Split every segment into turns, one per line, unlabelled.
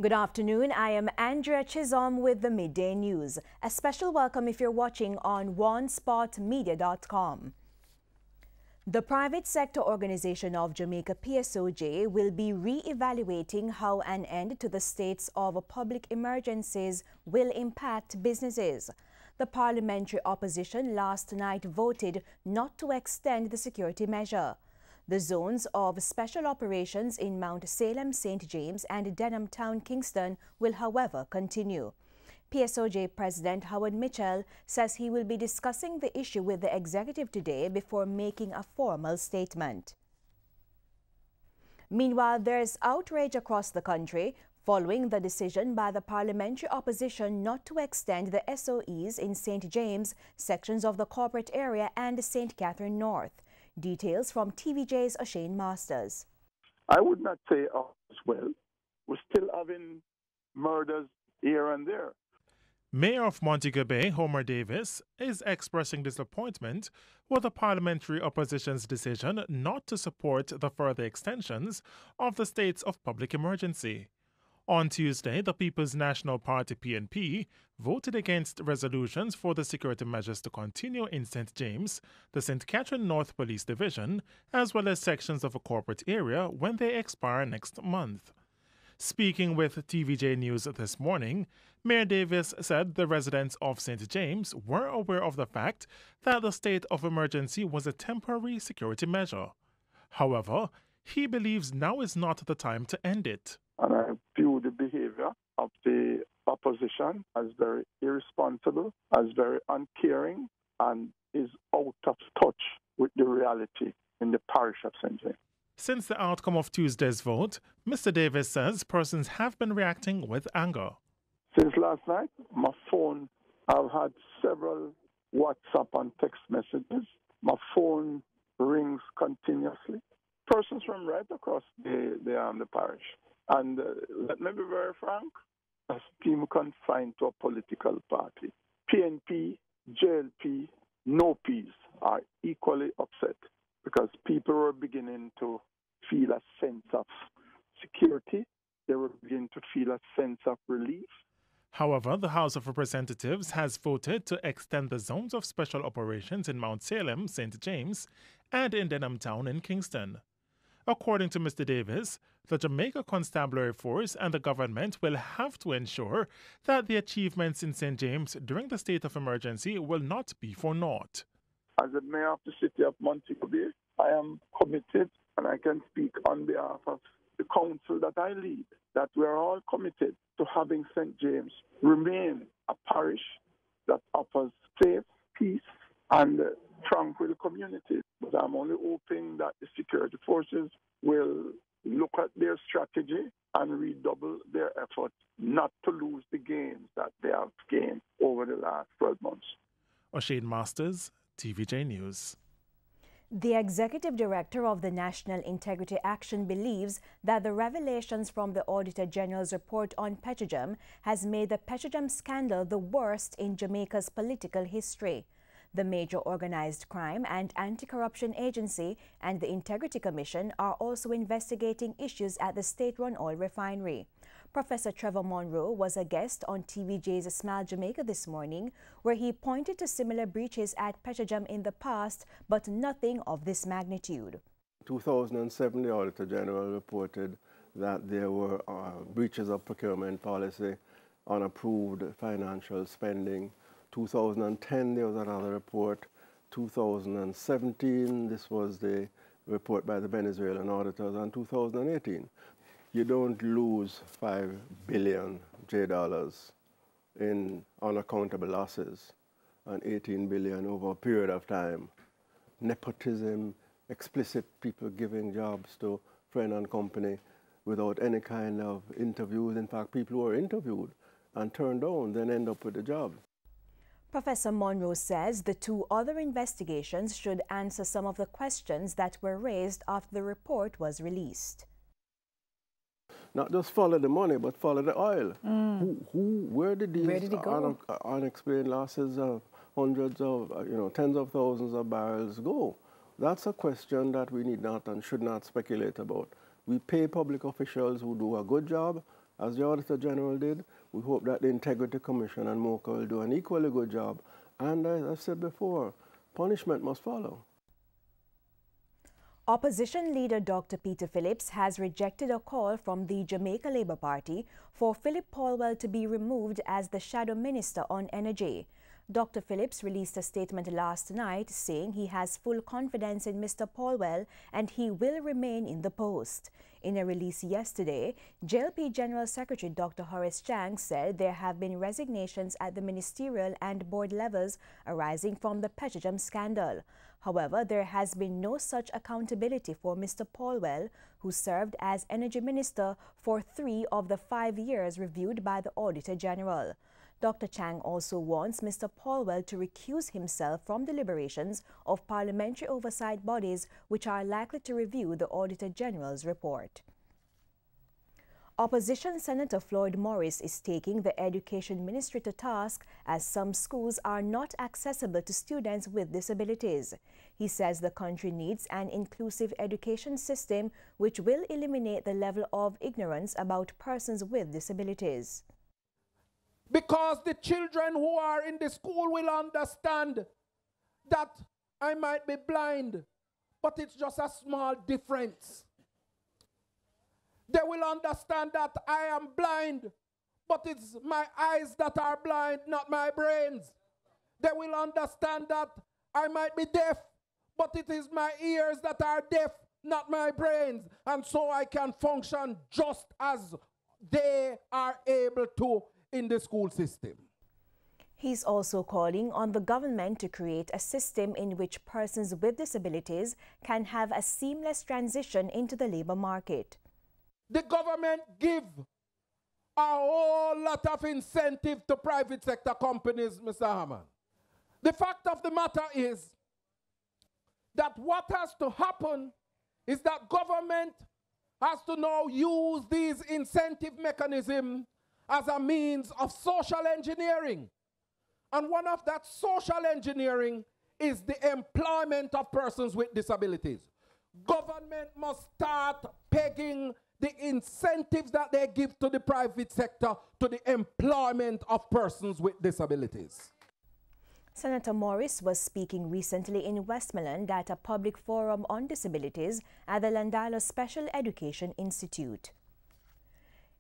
Good afternoon. I am Andrea Chisholm with the Midday News. A special welcome if you're watching on onespotmedia.com. The private sector organization of Jamaica, PSOJ, will be re-evaluating how an end to the states of public emergencies will impact businesses. The parliamentary opposition last night voted not to extend the security measure. The zones of special operations in Mount Salem, St. James and Denham Town, Kingston will, however, continue. PSOJ President Howard Mitchell says he will be discussing the issue with the executive today before making a formal statement. Meanwhile, there's outrage across the country following the decision by the parliamentary opposition not to extend the SOEs in St. James, sections of the corporate area and St. Catherine North. Details from TVJ's O'Shane Masters.
I would not say as well. We're still having murders here and there.
Mayor of Montego Bay, Homer Davis, is expressing disappointment with the parliamentary opposition's decision not to support the further extensions of the states of public emergency. On Tuesday, the People's National Party PNP voted against resolutions for the security measures to continue in St. James, the St. Catherine North Police Division, as well as sections of a corporate area when they expire next month. Speaking with TVJ News this morning, Mayor Davis said the residents of St. James were aware of the fact that the state of emergency was a temporary security measure. However, he believes now is not the time to end it.
And I view the behavior of the opposition as very irresponsible, as very uncaring, and is out of touch with the reality in the parish of St. James.
Since the outcome of Tuesday's vote, Mr. Davis says persons have been reacting with anger.
Since last night, my phone, I've had several WhatsApp and text messages. My phone rings continuously. Persons from right across the parish. And let me be very frank, a scheme confined to a political party. PNP, JLP, no Ps are equally upset because people were beginning to feel a sense of security. They were beginning to feel a sense of relief.
However, the House of Representatives has voted to extend the zones of special operations in Mount Salem, St. James, and in Denham Town in Kingston. According to Mr. Davis, the Jamaica Constabulary Force and the government will have to ensure that the achievements in St. James during the state of emergency will not be for naught.
As the mayor of the city of Montego Bay, I am committed, and I can speak on behalf of the council that I lead, that we are all committed to having St. James remain a parish that offers safe, peace, and tranquil communities. But I'm only hoping that the security forces will look at their strategy and redouble their efforts not to lose the gains that they have gained over the last 12 months.
O'Shane Masters, TVJ News.
The executive director of the National Integrity Action believes that the revelations from the Auditor General's report on Petrojam has made the Petrojam scandal the worst in Jamaica's political history. The Major Organized Crime and Anti-Corruption Agency and the Integrity Commission are also investigating issues at the state-run oil refinery. Professor Trevor Munro was a guest on TVJ's Smile Jamaica this morning, where he pointed to similar breaches at Petrojam in the past, but nothing of this magnitude.
In 2007, the Auditor General reported that there were breaches of procurement policy, unapproved financial spending. 2010, there was another report. 2017, this was the report by the Venezuelan auditors. And 2018, you don't lose $5 billion in unaccountable losses and $18 billion over a period of time. Nepotism, explicit people giving jobs to friend and company without any kind of interviews. In fact, people who are interviewed and turned down then end up with a job.
Professor Munro says the two other investigations should answer some of the questions that were raised after the report was released.
Not just follow the money, but follow the oil. Where did these unexplained losses of hundreds of, tens of thousands of barrels go? That's a question that we need not and should not speculate about. We pay public officials who do a good job, as the Auditor General did. We hope that the Integrity Commission and MOCA will do an equally good job. And as I said before, punishment must follow.
Opposition leader Dr. Peter Phillips has rejected a call from the Jamaica Labour Party for Philip Paulwell to be removed as the Shadow Minister on Energy. Dr. Phillips released a statement last night saying he has full confidence in Mr. Paulwell and he will remain in the post. In a release yesterday, JLP General Secretary Dr. Horace Chang said there have been resignations at the ministerial and board levels arising from the Petroleum scandal. However, there has been no such accountability for Mr. Paulwell, who served as Energy Minister for 3 of the 5 years reviewed by the Auditor General. Dr. Chang also wants Mr. Paulwell to recuse himself from deliberations of parliamentary oversight bodies which are likely to review the Auditor General's report. Opposition Senator Floyd Morris is taking the Education Ministry to task as some schools are not accessible to students with disabilities. He says the country needs an inclusive education system which will eliminate the level of ignorance about persons with disabilities.
Because the children who are in the school will understand that I might be blind, but it's just a small difference. They will understand that I am blind, but it's my eyes that are blind, not my brains. They will understand that I might be deaf, but it is my ears that are deaf, not my brains. And so I can function just as they are able to in the school system.
He's also calling on the government to create a system in which persons with disabilities can have a seamless transition into the labor market.
The government give a whole lot of incentive to private sector companies, Mr. Hammond. The fact of the matter is that what has to happen is that government has to now use these incentive mechanisms as a means of social engineering. And one of that social engineering is the employment of persons with disabilities. Government must start pegging the incentives that they give to the private sector to the employment of persons with disabilities.
Senator Morris was speaking recently in Westmoreland at a public forum on disabilities at the Landilo Special Education Institute.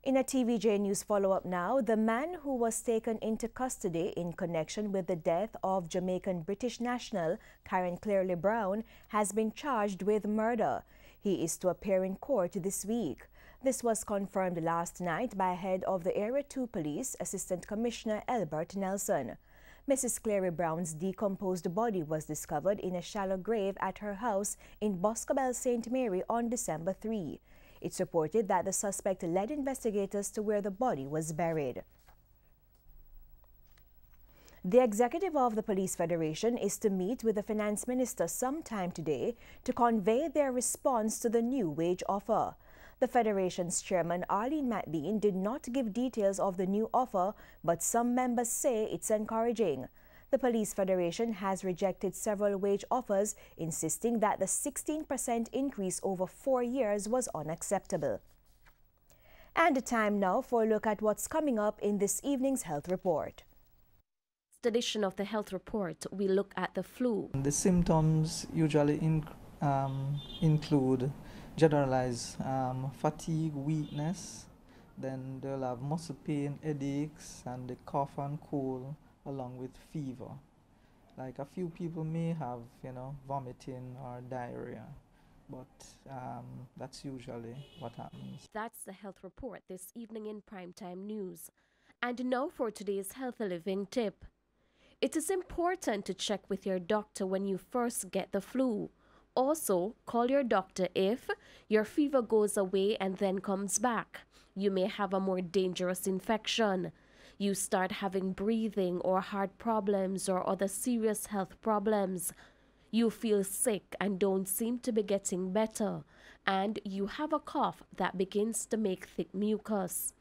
In a TVJ News follow-up now, the man who was taken into custody in connection with the death of Jamaican British national Karen Clearly Brown has been charged with murder. He is to appear in court this week. This was confirmed last night by head of the Area 2 Police, Assistant Commissioner Elbert Nelson. Mrs. Cleary Brown's decomposed body was discovered in a shallow grave at her house in Boscobel, St. Mary on December 3. It's reported that the suspect led investigators to where the body was buried. The executive of the Police Federation is to meet with the Finance Minister sometime today to convey their response to the new wage offer. The Federation's chairman, Arlene McBean, did not give details of the new offer, but some members say it's encouraging. The Police Federation has rejected several wage offers, insisting that the 16% increase over 4 years was unacceptable. And time now for a look at what's coming up in this evening's health report.
This edition of the health report, we look at the flu.
The symptoms usually include generalized fatigue, weakness, then they'll have muscle pain, headaches, and the cough and cold, along with fever. Like a few people may have, vomiting or diarrhea, but that's usually what happens.
That's the health report this evening in Primetime News. And now for today's Healthy Living tip. It is important to check with your doctor when you first get the flu. Also, call your doctor if your fever goes away and then comes back. You may have a more dangerous infection. You start having breathing or heart problems or other serious health problems. You feel sick and don't seem to be getting better. And you have a cough that begins to make thick mucus.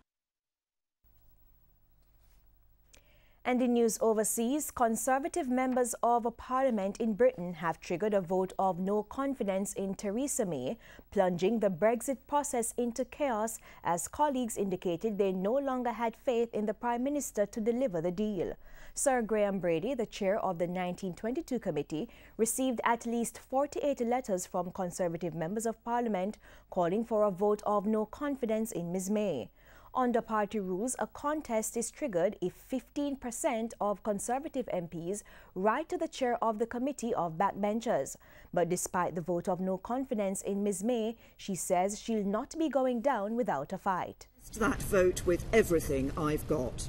And in news overseas, Conservative members of Parliament in Britain have triggered a vote of no confidence in Theresa May, plunging the Brexit process into chaos as colleagues indicated they no longer had faith in the Prime Minister to deliver the deal. Sir Graham Brady, the chair of the 1922 committee, received at least 48 letters from Conservative members of Parliament calling for a vote of no confidence in Ms May. Under party rules, a contest is triggered if 15% of Conservative MPs write to the chair of the committee of backbenchers. But despite the vote of no confidence in Ms May, she says she'll not be going down without a fight.
That vote with everything I've got.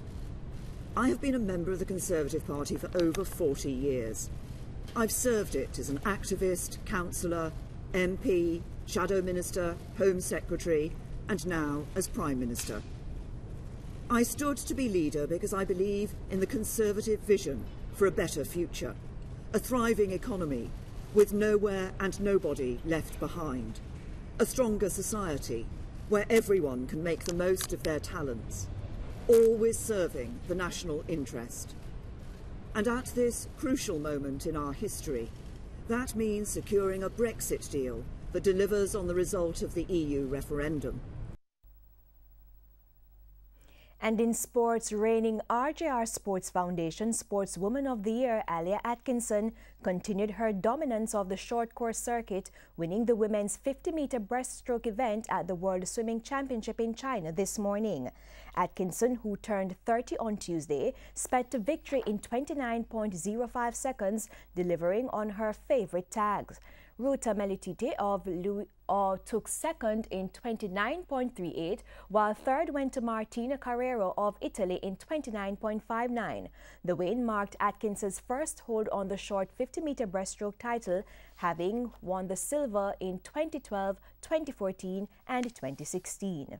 I have been a member of the Conservative Party for over 40 years. I've served it as an activist, councillor, MP, shadow minister, Home Secretary, and now as Prime Minister. I stood to be leader because I believe in the Conservative vision for a better future, a thriving economy with nowhere and nobody left behind, a stronger society where everyone can make the most of their talents, always serving the national interest. And at this crucial moment in our history, that means securing a Brexit deal that delivers on the result of the EU referendum.
And in sports, reigning RJR Sports Foundation Sportswoman of the Year, Alia Atkinson, continued her dominance of the short course circuit, winning the women's 50-meter breaststroke event at the World Swimming Championship in China this morning. Atkinson, who turned 30 on Tuesday, sped to victory in 29.05 seconds, delivering on her favorite tags. Ruta Melitite took second in 29.38, while third went to Martina Carrero of Italy in 29.59. The win marked Atkinson's first hold on the short 50-meter breaststroke title, having won the silver in 2012, 2014 and 2016.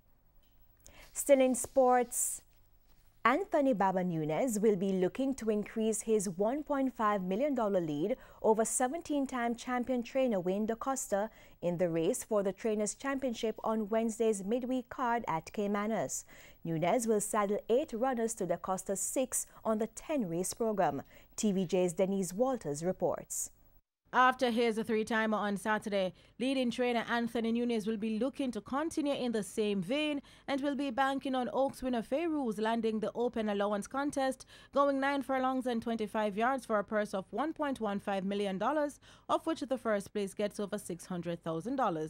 Still in sports, Anthony Baba Nunes will be looking to increase his $1.5 million lead over 17-time champion trainer Wayne DaCosta in the race for the Trainers' Championship on Wednesday's midweek card at Caymanas. Nunes will saddle 8 runners to DaCosta's 6 on the 10-race program. TVJ's Denise Walters reports.
After his 3-timer on Saturday, leading trainer Anthony Nunes will be looking to continue in the same vein and will be banking on Oaks winner Fairuz landing the open allowance contest, going 9 furlongs and 25 yards for a purse of $1.15 million, of which the first place gets over $600,000.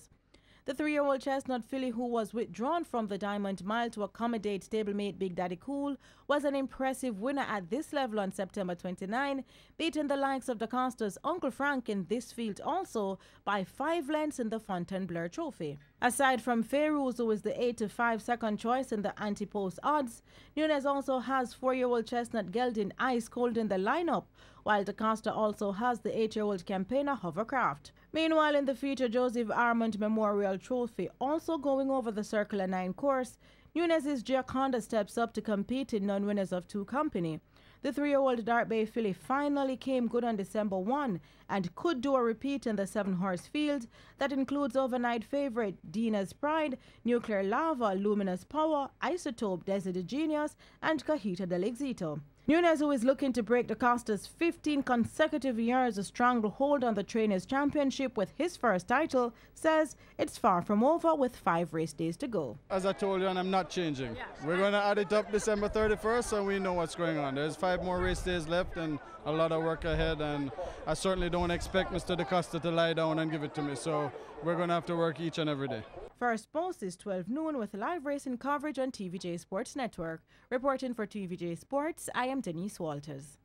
The 3-year-old chestnut filly, who was withdrawn from the Diamond Mile to accommodate stablemate Big Daddy Cool, was an impressive winner at this level on September 29, beating the likes of DaCosta's Uncle Frank in this field also by 5 lengths in the Fontainebleau Trophy. Aside from Fairuz, who is the 8-5 second choice in the anti-post odds, Nunes also has 4-year-old chestnut gelding Ice Cold in the lineup, while DaCosta also has the 8-year-old campaigner Hovercraft. Meanwhile, in the future Joseph Armand Memorial Trophy, also going over the Circular 9 course, Nunes' Gioconda steps up to compete in non-winners of 2 company. The 3-year-old Dart Bay filly finally came good on December 1 and could do a repeat in the 7-horse field that includes overnight favorite Dina's Pride, Nuclear Lava, Luminous Power, Isotope, Desert Genius, and Cajita del Éxito. Nunes, who is looking to break DaCosta's 15 consecutive years of stranglehold on the Trainers' Championship with his first title, says it's far from over with 5 race days to go.
As I told you, and I'm not changing. We're going to add it up December 31st, so we know what's going on. There's 5 more race days left and a lot of work ahead, and I certainly don't expect Mr. DaCosta to lie down and give it to me, so we're going to have to work each and every day.
First post is 12 noon with live racing coverage on TVJ Sports Network. Reporting for TVJ Sports, I am Denise Walters.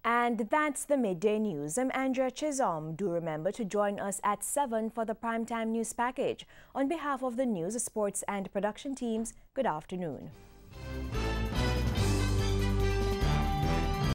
And that's the Midday News. I'm Andrea Chisholm. Do remember to join us at 7 for the Primetime News Package. On behalf of the news, sports and production teams, good afternoon.